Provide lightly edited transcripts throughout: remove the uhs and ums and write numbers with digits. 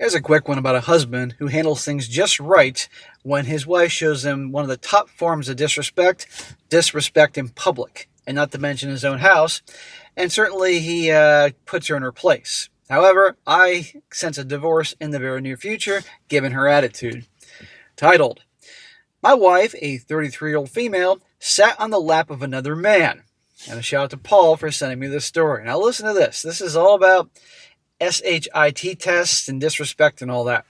Here's a quick one about a husband who handles things just right when his wife shows him one of the top forms of disrespect in public, and not to mention his own house, and certainly he puts her in her place. However, I sense a divorce in the very near future, given her attitude. Titled, My wife, a 33-year-old female, sat on the lap of another man. And a shout out to Paul for sending me this story. Now listen to this. This is all about SHIT tests and disrespect and all that.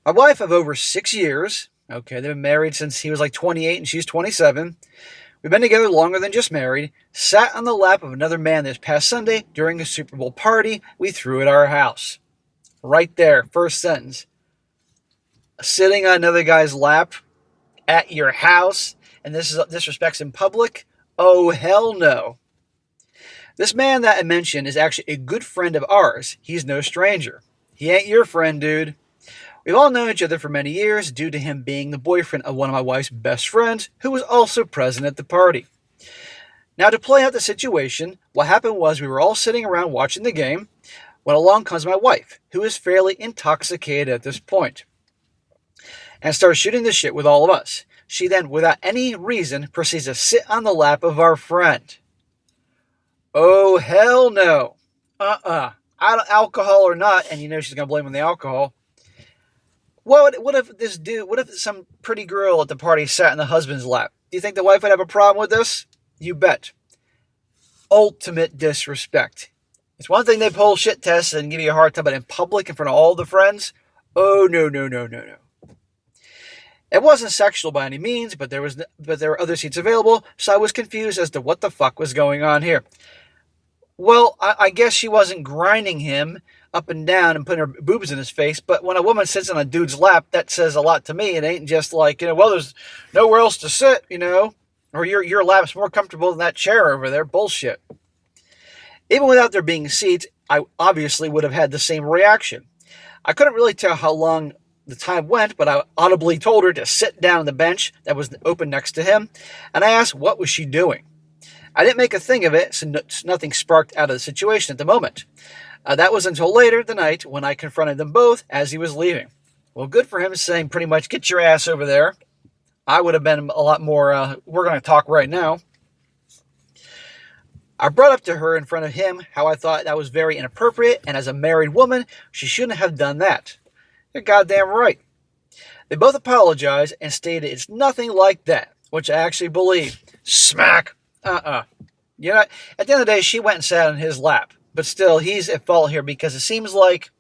My wife of over 6 years, okay, they've been married since he was like 28 and she's 27. We've been together longer than just married, sat on the lap of another man this past Sunday during a Super Bowl party we threw at our house. Right there, first sentence. Sitting on another guy's lap at your house, and this is disrespects in public? Oh, hell no. This man that I mentioned is actually a good friend of ours. He's no stranger. He ain't your friend, dude. We've all known each other for many years due to him being the boyfriend of one of my wife's best friends, who was also present at the party. Now, to play out the situation, what happened was we were all sitting around watching the game when along comes my wife, who is fairly intoxicated at this point, and starts shooting the shit with all of us. She then, without any reason, proceeds to sit on the lap of our friend. Oh, hell no. Alcohol or not, and you know she's going to blame on the alcohol. What if some pretty girl at the party sat in the husband's lap? Do you think the wife would have a problem with this? You bet. Ultimate disrespect. It's one thing they pull shit tests and give you a hard time, but in public in front of all the friends? Oh, no. It wasn't sexual by any means, but there were other seats available, so I was confused as to what the fuck was going on here. Well, I guess she wasn't grinding him up and down and putting her boobs in his face, but when a woman sits on a dude's lap, that says a lot to me. It ain't just like, well, there's nowhere else to sit, or your lap's more comfortable than that chair over there. Bullshit. Even without there being seats, I obviously would have had the same reaction. I couldn't really tell how long the time went, but I audibly told her to sit down on the bench that was open next to him, and I asked what was she doing. I didn't make a thing of it, so nothing sparked out of the situation at the moment. That was until later the night when I confronted them both as he was leaving. Well, good for him saying pretty much, get your ass over there. I would have been a lot more, we're going to talk right now. I brought up to her in front of him how I thought that was very inappropriate, and as a married woman, she shouldn't have done that. You're goddamn right. They both apologized and stated it's nothing like that, which I actually believe. Smack. At the end of the day, she went and sat on his lap. But still, he's at fault here because it seems like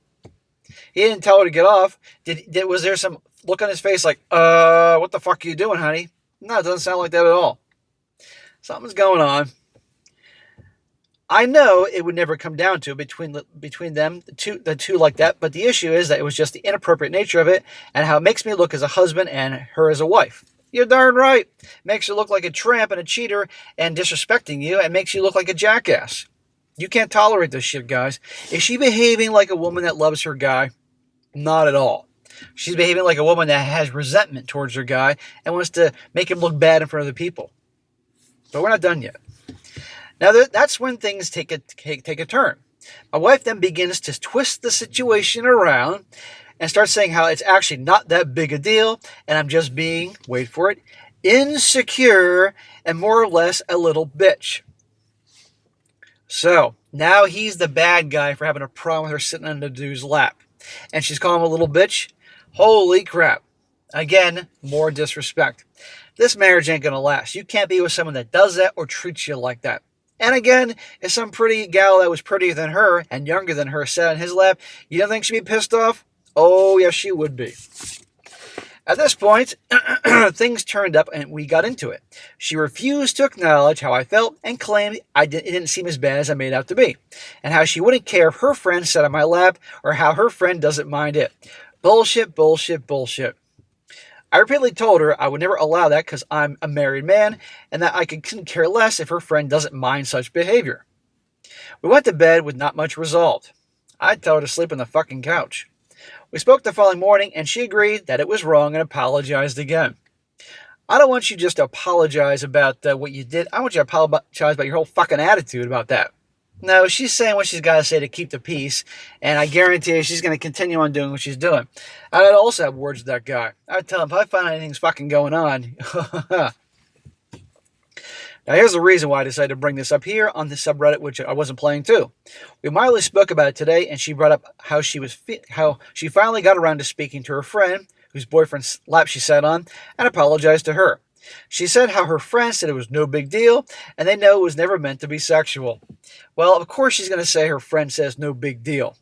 he didn't tell her to get off. Was there some look on his face like, what the fuck are you doing, honey? No, it doesn't sound like that at all. Something's going on. I know it would never come down to between them, the two like that, but the issue is that it was just the inappropriate nature of it and how it makes me look as a husband and her as a wife. You're darn right. Makes you look like a tramp and a cheater and disrespecting you, and makes you look like a jackass. You can't tolerate this shit, guys. Is she behaving like a woman that loves her guy? Not at all. She's behaving like a woman that has resentment towards her guy and wants to make him look bad in front of the people. But we're not done yet. Now, that's when things take a turn. My wife then begins to twist the situation around and starts saying how it's actually not that big a deal, and I'm just being, wait for it, insecure and more or less a little bitch. So, now he's the bad guy for having a problem with her sitting on the dude's lap. And she's calling him a little bitch? Holy crap. Again, more disrespect. This marriage ain't going to last. You can't be with someone that does that or treats you like that. And again, if some pretty gal that was prettier than her and younger than her sat on his lap, you don't think she'd be pissed off? Oh, yes, she would be. At this point, things turned up and we got into it. She refused to acknowledge how I felt and claimed it didn't seem as bad as I made out to be, and how she wouldn't care if her friend sat on my lap or how her friend doesn't mind it. Bullshit. I repeatedly told her I would never allow that because I'm a married man and that I couldn't care less if her friend doesn't mind such behavior. We went to bed with not much resolved. I'd tell her to sleep on the fucking couch. We spoke the following morning, and she agreed that it was wrong and apologized again. I don't want you just to apologize about what you did. I want you to apologize about your whole fucking attitude about that. No, she's saying what she's got to say to keep the peace, and I guarantee you she's going to continue on doing what she's doing. I'd also have words with that guy. I'd tell him, if I find anything's fucking going on. Now, here's the reason why I decided to bring this up here on the subreddit, which I wasn't playing too. We mildly spoke about it today, and she brought up how she finally got around to speaking to her friend, whose boyfriend's lap she sat on, and apologized to her. She said how her friend said it was no big deal, and they know it was never meant to be sexual. Well, of course she's going to say her friend says no big deal.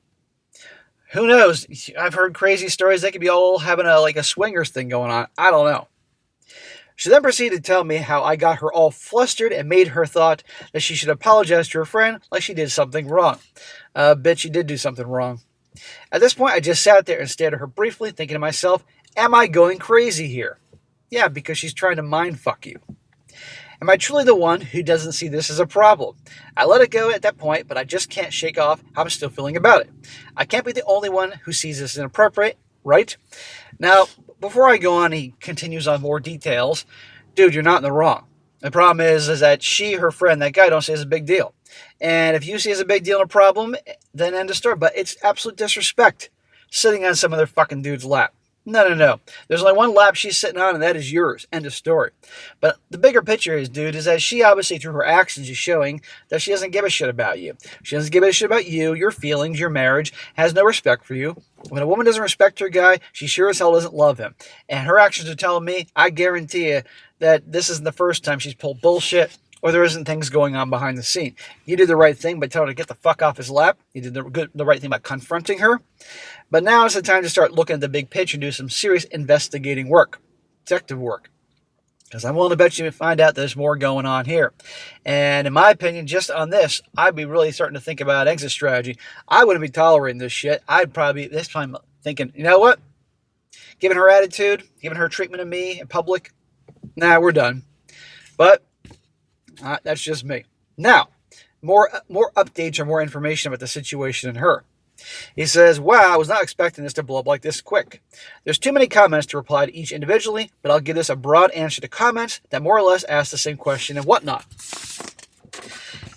Who knows? I've heard crazy stories. They could be all having a swingers thing going on. I don't know. She then proceeded to tell me how I got her all flustered and made her thought that she should apologize to her friend like she did something wrong. Bet she did do something wrong. At this point, I just sat there and stared at her briefly, thinking to myself, am I going crazy here? Yeah, because she's trying to mind fuck you. Am I truly the one who doesn't see this as a problem? I let it go at that point, but I just can't shake off how I'm still feeling about it. I can't be the only one who sees this inappropriate, right? Now, before I go on, he continues on more details. Dude, you're not in the wrong. The problem is that she, her friend, that guy don't see it as a big deal. And if you see it as a big deal and a problem, then end of story. But it's absolute disrespect sitting on some other fucking dude's lap. No. There's only one lap she's sitting on, and that is yours. End of story. But the bigger picture is, dude, is that she obviously, through her actions, is showing that she doesn't give a shit about you. She doesn't give a shit about you, your feelings, your marriage, has no respect for you. When a woman doesn't respect her guy, she sure as hell doesn't love him. And her actions are telling me, I guarantee you, that this isn't the first time she's pulled bullshit, or there isn't things going on behind the scene. You did the right thing by telling her to get the fuck off his lap. You did the right thing by confronting her. But now is the time to start looking at the big picture and do some serious investigating work, detective work. Because I'm willing to bet you to find out there's more going on here. And in my opinion, just on this, I'd be really starting to think about exit strategy. I wouldn't be tolerating this shit. I'd probably be this time thinking, you know what? Given her attitude, given her treatment of me in public, nah, we're done. But that's just me. Now, more updates or more information about the situation and her. He says, wow, I was not expecting this to blow up like this quick. There's too many comments to reply to each individually, but I'll give this a broad answer to comments that more or less ask the same question and whatnot.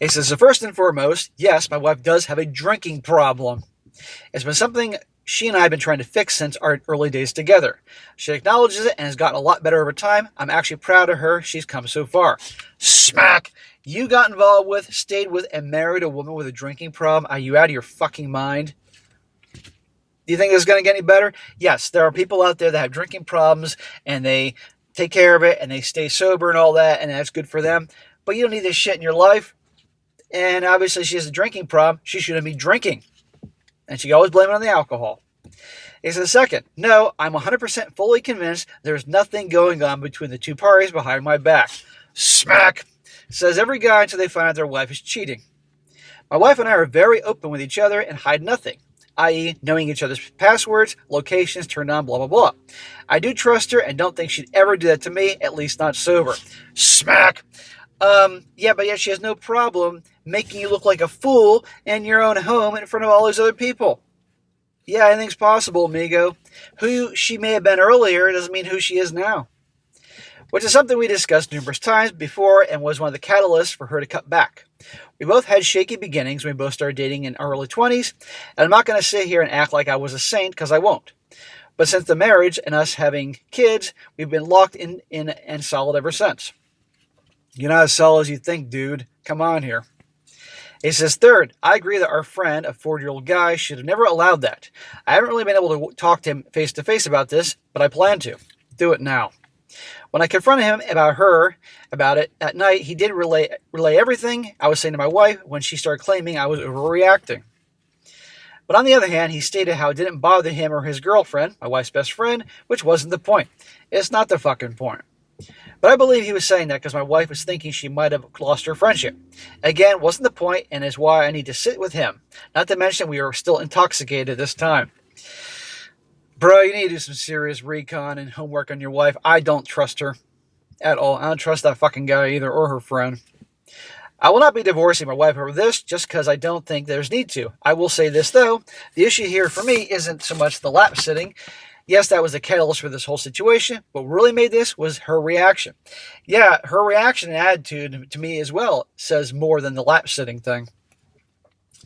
He says, so first and foremost, yes, my wife does have a drinking problem. It's been something she and I have been trying to fix since our early days together. She acknowledges it and has gotten a lot better over time. I'm actually proud of her. She's come so far. Smack! You got involved with, stayed with, and married a woman with a drinking problem? Are you out of your fucking mind? Do you think this is going to get any better? Yes, there are people out there that have drinking problems, and they take care of it, and they stay sober and all that, and that's good for them. But you don't need this shit in your life. And obviously she has a drinking problem. She shouldn't be drinking. And she always blame it on the alcohol. He says, second, no, I'm 100% fully convinced there's nothing going on between the two parties behind my back. Smack! Says every guy until they find out their wife is cheating. My wife and I are very open with each other and hide nothing, i.e. knowing each other's passwords, locations, turned on, blah, blah, blah. I do trust her and don't think she'd ever do that to me, at least not sober. Smack! Yeah, but yet she has no problem making you look like a fool in your own home in front of all those other people. Yeah, anything's possible, amigo. Who she may have been earlier doesn't mean who she is now. Which is something we discussed numerous times before and was one of the catalysts for her to cut back. We both had shaky beginnings when we both started dating in our early 20s, and I'm not going to sit here and act like I was a saint, because I won't. But since the marriage and us having kids, we've been locked in and solid ever since. You're not as solid as you think, dude. Come on here. He says, third, I agree that our friend, a 40-year-old guy, should have never allowed that. I haven't really been able to talk to him face-to-face about this, but I plan to. Do it now. When I confronted him about it at night, he did relay everything I was saying to my wife when she started claiming I was overreacting. But on the other hand, he stated how it didn't bother him or his girlfriend, my wife's best friend, which wasn't the point. It's not the fucking point. But I believe he was saying that because my wife was thinking she might have lost her friendship. Again, wasn't the point, and is why I need to sit with him. Not to mention we were still intoxicated at this time. Bro, you need to do some serious recon and homework on your wife. I don't trust her at all. I don't trust that fucking guy either, or her friend. I will not be divorcing my wife over this just because I don't think there's need to. I will say this, though. The issue here for me isn't so much the lap sitting. Yes, that was the catalyst for this whole situation. What really made this was her reaction. Yeah, her reaction and attitude to me as well says more than the lap sitting thing.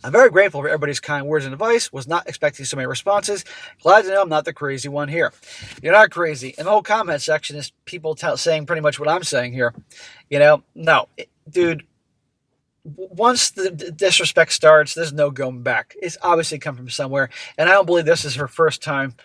I'm very grateful for everybody's kind words and advice. Was not expecting so many responses. Glad to know I'm not the crazy one here. You're not crazy. And the whole comment section is people saying pretty much what I'm saying here. No, dude, once the disrespect starts, there's no going back. It's obviously come from somewhere. And I don't believe this is her first time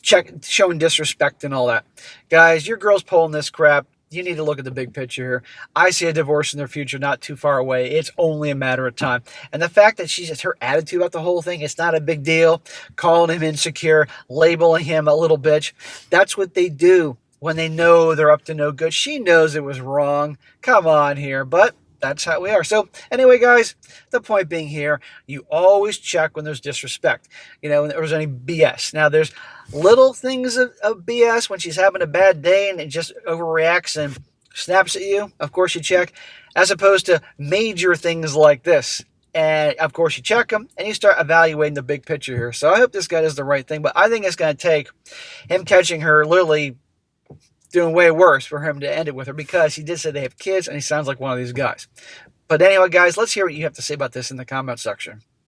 showing disrespect and all that. Guys, your girl's pulling this crap. You need to look at the big picture here. I see a divorce in their future not too far away. It's only a matter of time. And the fact that her attitude about the whole thing, it's not a big deal. Calling him insecure, labeling him a little bitch. That's what they do when they know they're up to no good. She knows it was wrong. Come on here. But that's how we are. So anyway, guys, the point being here, you always check when there's disrespect, when there's any BS. Now, there's little things of BS when she's having a bad day and it just overreacts and snaps at you. Of course, you check, as opposed to major things like this. And of course, you check them and you start evaluating the big picture here. So I hope this guy does the right thing, but I think it's going to take him catching her literally doing way worse for him to end it with her, because he did say they have kids and he sounds like one of these guys. But anyway, guys, let's hear what you have to say about this in the comment section.